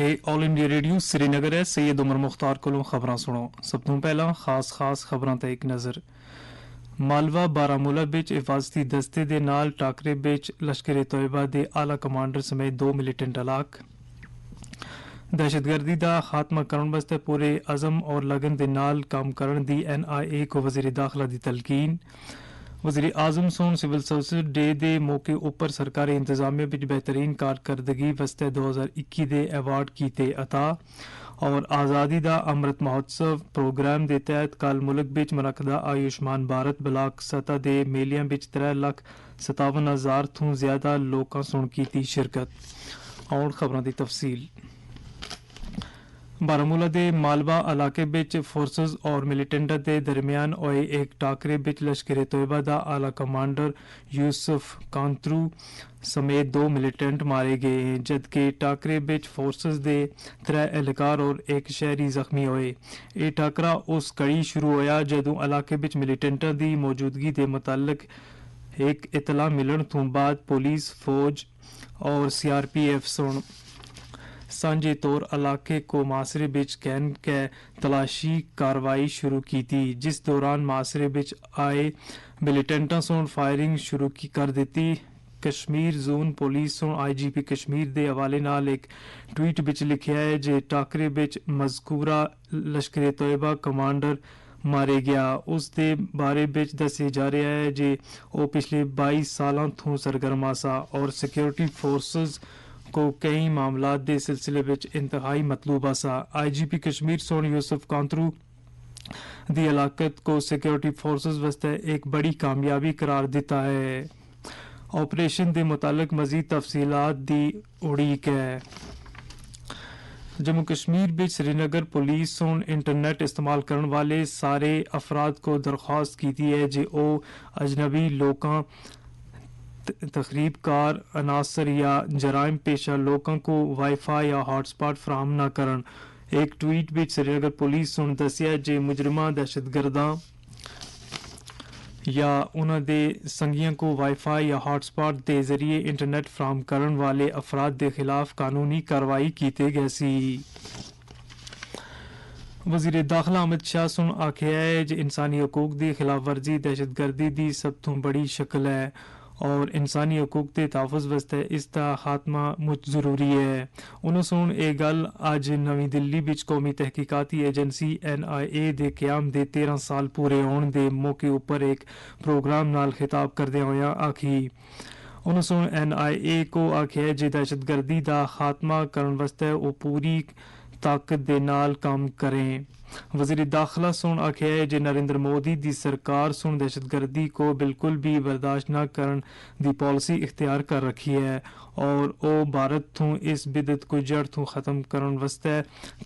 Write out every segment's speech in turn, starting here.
All India radio Srinagar है। सैयद उमर मुख्तार कोलों खबरां सुनो। सब तो पहला खास खबरां ते एक नज़र। मालवा बारामूला बिच हिफाजती दस्ते दे नाल टाकरे बिच लश्कर तोयबा दे आला कमांडर समेत 2 मिलिटेंट हलाक। दहशतगर्दी दा खात्मा करन वास्ते पूरे अज़म और लगन दे नाल काम करन दी NIA को वज़ीर दाखिला दी तलकीन। वज़ीर आज़म सोन सिविल सर्विस डे दे मौके उपर सरकारी इंतजामिया विच बेहतरीन कारकर्दगी वास्ते 2021 दे अवार्ड कीते अता। और आज़ादी दा अमृत महोत्सव प्रोग्राम दे तहत कल मुल्क बिच मुनक्कदा आयुष्मान भारत ब्लाक सतह दे मेलियां बिच 3,57,000 थों ज्यादा लोकां सुन कीती शिरकत। और खबरां दी तफसील। बारामूला दे मालवा इलाके बिच फोर्सेस और मिलिटेंट दे दरमियान होए एक टाकरे बिच लश्कर तोयबा दा आला कमांडर यूसुफ कांतरू समेत 2 मिलिटेंट मारे गए हैं, जबकि टाकरे बिच फोर्सेस दे 3 एहलकार और एक शहरी जख्मी होए। ये टाकरा उस कड़ी शुरू होया जदों इलाके बिच मिलिटेंटां दी मौजूदगी दे मुतालिक एक इतला मिलण तो बाद पुलिस फौज और CRPF सुन सांझे तौर इलाके को मासरे बिच कैन के तलाशी कार्रवाई शुरू की थी, जिस दौरान मासरे बिच आए मिलिटेंटां सुन फायरिंग शुरू की कर दी। कश्मीर जोन पुलिस सुन IGP कश्मीर दे हवाले नाल एक ट्वीट बिच लिखिया है जे टाकरे बिच मजकूरा लश्कर तोयबा कमांडर मारे गया। उस दे बारे बिच दसे जा रहा है जे वो पिछले 22 सालों थों सरगर्म सा और सिक्योरिटी फोर्सेस को कई मामलात दे सिलसिले विच इंतहाई मतलूबा सा। IGP कश्मीर सोन यूसुफ कांतरू दी हलाकत को सिक्योरिटी फोर्सेस वास्ते एक बड़ी कामयाबी करार दिता है। ऑपरेशन दे मुतालिक मजीद तफसीलात दी उड़ीक है। जम्मू कश्मीर बिच श्रीनगर पुलिस सोन इंटरनेट इस्तेमाल करने वाले सारे अफराद को दरख्वास्त की है जे ओ अजनबी लोकां तखरीबकार अनासर या जराइम पेशा लोगों को वाईफाई या हॉटस्पॉट फ्राहम न करन। एक ट्वीट विच श्रीनगर पुलिस सुन दसिया जे मुजरिमा दहशतगर्दां या उन्हां दे संगियां को वाईफाई या हॉटस्पॉट के जरिए इंटरनेट फ्राहम करन वाले अफराद के खिलाफ कानूनी कार्रवाई की गई सी। वज़ीर दाखिला अमित शाह सुन आखिया है जे इंसानी हकूक की खिलाफ वर्जी दहशतगर्दी की सब तो बड़ी शक्ल है और इंसानी हकूक के तहफ़्फ़ुज़ वास्ते इसका खात्मा मुच जरूरी है। उन्होंने सुन ये गल अज नवी दिल्ली विच कौमी तहकीकाती एजेंसी NIA दे क्याम दे 13 साल पूरे होने दे मौके उपर एक प्रोग्राम नाल खिताब करदे होया आखी। उन्होंने सुन NIA को आखिया जे दहशतगर्दी दा खात्मा करन वास्ते वो पूरी ताकत दे नाल काम करें। वज़ीर दाखिला सुन आखिया है जे नरेंद्र मोदी दी सरकार सुन दहशतगर्दी को बिल्कुल भी बर्दाश्त न करन दी पॉलिसी इख्तियार कर रखी है और ओ भारत थों इस बिदत को जड़ थों खत्म करन वास्ते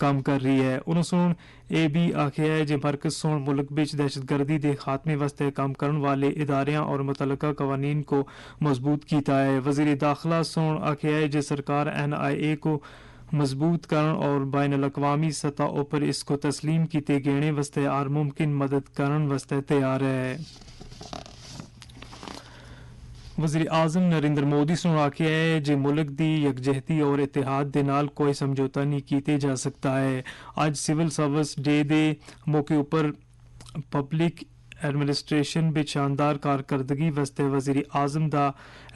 काम कर रही है। उन्होंने सुन ये भी आखिया है जे मरकज सुन मुल्क बिच दहशतगर्दी दे खात्मे वास्ते काम करन वाले इदारियां और मुतलका कवानीन को मजबूत कीता है। वज़ीर दाखिला सुन आखिया है जे सरकार NIA को मजबूत करन और बैनुल अक़वामी सतह पर इसको तस्लीम किए गेने वास्ते हर मुमकिन मदद करन वास्ते तैयार है। वज़ीर आज़म नरेंद्र मोदी सुन आखिया है जे मुल्क दी यकजहती और इतिहाद दे नाल कोई समझौता नहीं किया जा सकता है। आज सिविल सर्विस डे दे मौके उपर पब्लिक एडमिनिस्ट्रेशन विच शानदार कारकर्दगी वास्ते वज़ीर आज़म दा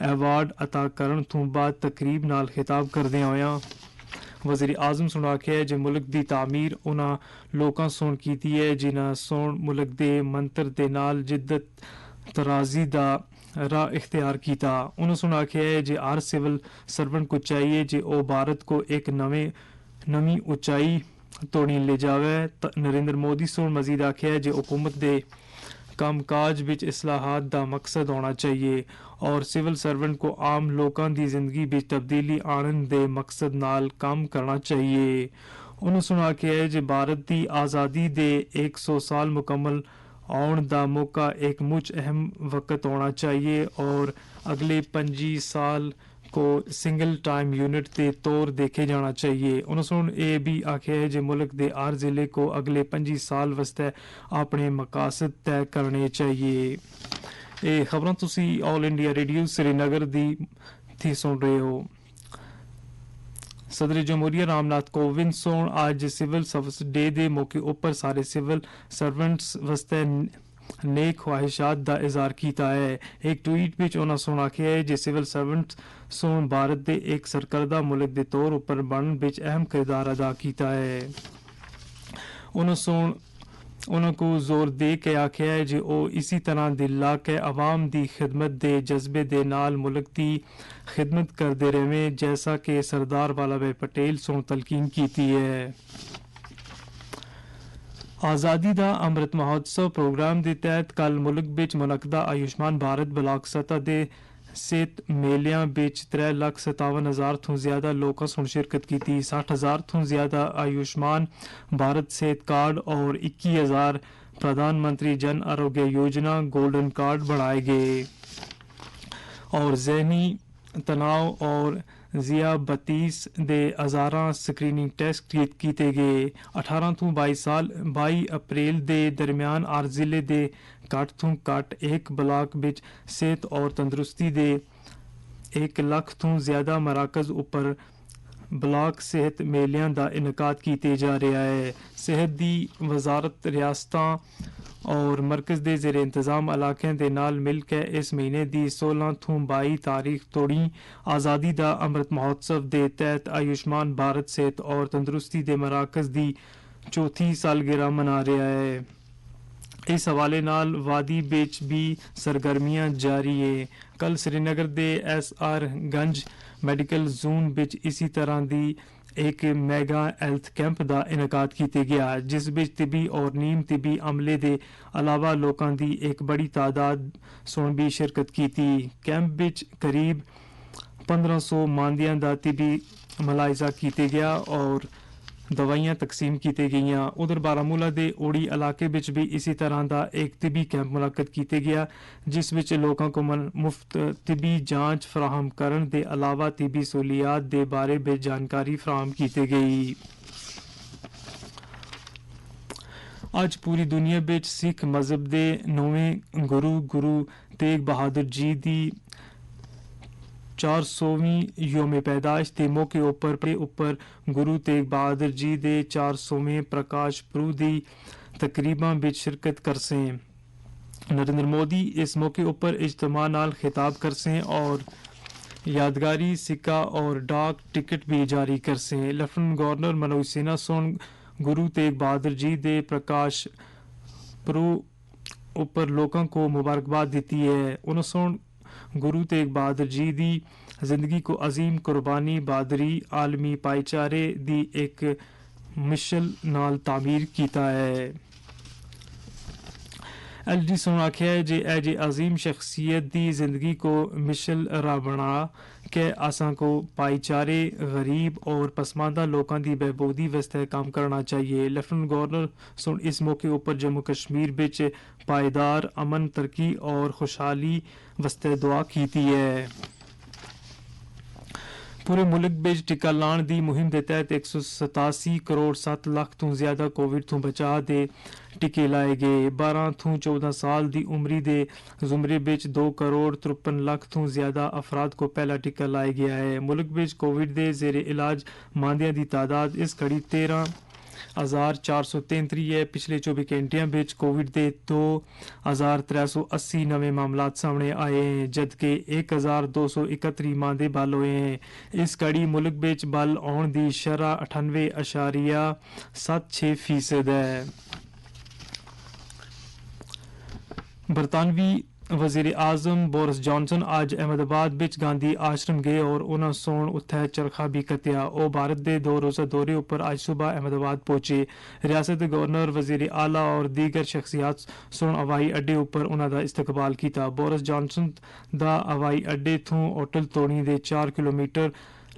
अवार्ड अता करन तो बाद तकरीब नाल खिताब करदे होया वज़ीर आज़म सुन आखिया है जे मुल्क दी तामीर उन्हां लोकां सुन कीती है जिन्हां सुन मुल्क दे मंत्र दे नाल जिद्दत तराजी दा राह इख्तियार कीता। उन्होंने सुन आखिया है जे हर सिविल सर्वेंट को चाहिए जे ओ भारत को एक नवी ऊंचाई तोड़ी ले जावे। नरेंद्र मोदी सुन मजीद आखिया है जे हुकूमत दे कामकाज विच इस्लाहात दा मकसद होना चाहिए और सिविल सर्वेंट को आम लोकां दी जिंदगी विच तब्दीली आनन दे मकसद नाल काम करना चाहिए। उन्होंने सुन आखिया है जे भारत दी आज़ादी दे 100 साल मुकम्मल आउण दा मौका एक मुच अहम वक्त होना चाहिए और अगले 25 साल को सिंगल टाइम यूनिट के तौर देखे जाना चाहिए। उन्होंने ये भी आखिया है जे मुल्क के हर जिले को अगले 25 साल वास्ते अपने मकासद तय करने चाहिए। ये खबरां तुसी ऑल इंडिया रेडियो श्रीनगर दी थी सुन रहे हो। सदर जमहूरिया रामनाथ कोविंद सोन आज सिविल सर्विस डे दे मौके उपर सारे सिविल सर्वेंट्स वास्ते नेक ख्वाहिशात दा इजहार कीता है। एक ट्वीट विच उन्हां सोन आखिया है जे सिविल सर्वेंट्स सोन भारत दे एक सरकर्दा मुल्क दे तौर उपर बनन विच अहम किरदार अदा कीता है। उन्हां को जोर दे के आखिया है जे ओ इसी तरह दिल ला के अवाम दी खिदमत दे जज्बे दे नाल मुल्क दी खिदमत करदे रहें जैसा कि सरदार वल्लभ भाई पटेल सोन तलकीन कीती है। आज़ादी दा अमृत महोत्सव प्रोग्राम के तहत कल मुल्क विच मुनक्कदा आयुष्मान भारत ब्लाक सतह दे सेहत मेलियां विच 3,57,000 तो ज्यादा लोगों ने शिरकत की। 60,000 तो ज्यादा आयुष्मान भारत सेहत कार्ड और 21,000 प्रधानमंत्री जन आरोग्य योजना गोल्डन कार्ड बनाए गए और जहनी तनाव और ज़ियाबतीस दे हज़ारा स्क्रीनिंग टेस्ट किए गए। 18 तो 22 अप्रैल दे दरमियान हर जिले दे घट तो घट एक ब्लाक विच सेहत और तंदुरुस्ती दे 1 लाख तो ज्यादा मराकज उपर ब्लाक सेहत मेलियां दा इनकाद किया जा रहा है। सेहत दी वजारत रियासतां और मरकज दे ज़ेर इंतजाम इलाकों के नाल मिल के इस महीने की 16 तो 22 तारीख तोड़ी आज़ादी दा अमृत महोत्सव के तहत आयुष्मान भारत सेहत और तंदुरुस्ती के मराकज की चौथी सालगिरह मना रहा है। इस हवाले नाल वादी विच भी सरगर्मियां जारी है। कल श्रीनगर दे SR Ganj medical zone which इसी तरह की एक मेगा हेल्थ कैंप का इनकाद किया गया जिस विच तिबी और नीम तिबी अमले के अलावा लोगों की एक बड़ी तादाद सोन भी शिरकत की थी। कैंप विच करीब 1500 मांदियां का तिबी मुलायजा किया गया और दवाइयां तकसीम की गई। उधर बारामूला के ओड़ी इलाके विच भी इसी तरह का एक तिबी कैंप मुनक्कद किया गया जिस विच लोगों को मुफ्त तिबी जांच फराहम करने के अलावा तिबी सहूलियात के बारे में जानकारी फराहम की गई। आज पूरी दुनिया विच सिख मजहब के नौवें गुरु तेग बहादुर जी की 400वीं योम पैदाइश के मौके उपर गुरु तेग बहादुर जी के 400वें प्रकाश पुरब की तकरीबा विच शिरकत करसे। नरेंद्र मोदी इस मौके उपर इज्तिमा नाल खिताब करसे और यादगारी सिक्का और डाक टिकट भी जारी करसे। लेफ्टिनेंट गवर्नर मनोज सिन्हा सोन गुरु तेग बहादुर जी के प्रकाश पुरब उपर लोगों को मुबारकबाद दी है। उन्होंने गुरु तेग बहादुर जी की जिंदगी को अजीम कुर्बानी बहादुरी आलमी भाईचारे की एक मिशल नाल तामीर किया है। LD सोन आख्या है जे ऐजे अजीम शख्सियत की जिंदगी को मिशल राह बना के आसा को भाईचारे गरीब और पसमानदा लोगों की बहबूदी वास्ते काम करना चाहिए। लेफ्टिनेंट गवर्नर सोन इस मौके उपर जम्मू कश्मीर विच पायदार अमन तरक्की और खुशहाली वास्ते दुआ की है। पूरे मुल्क विच टिका लाने की मुहिम के तहत 187 करोड़ 7 लाख तो ज्यादा कोविड तो बचाव के टिके लाए गए। 12 तो 14 साल की उम्री के जुमरे विच 2 करोड़ 53 लाख तो ज्यादा अफराद को पहला टिका लाया गया है। मुल्क विच कोविड के जेर इलाज मांदियां की तादाद इस घड़ी 13,433 है। पिछले 24 घंटिया विच कोविड के 2,380 नवे मामला सामने आए हैं जबकि 1,231 मांदे बल हुए हैं। इस घड़ी मुल्क विच बल आने की शरह 98.76% है। बरतानवी वजीर आजम बोरिस जॉनसन आज अहमदाबाद विच गांधी आश्रम गए और उन्होंने सोन उत्थे चरखा भी कत्या। वो भारत के 2 रोज़ा दौरे पर आज सुबह अहमदाबाद पहुंचे। रियासत के गवर्नर वजीर आला और दीगर शख्सियात सोन हवाई अड्डे पर उन्होंने इस्तकबाल किया। बोरिस जॉनसन का हवाई अड्डे तो होटल तोड़ी के 4 किलोमीटर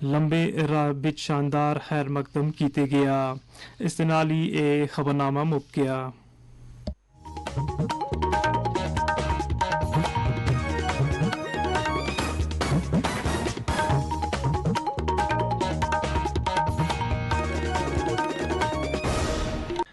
लंबे राह विच शानदार खैर मकदम किया गया। इस नाल ही खबरनामा मुक गया।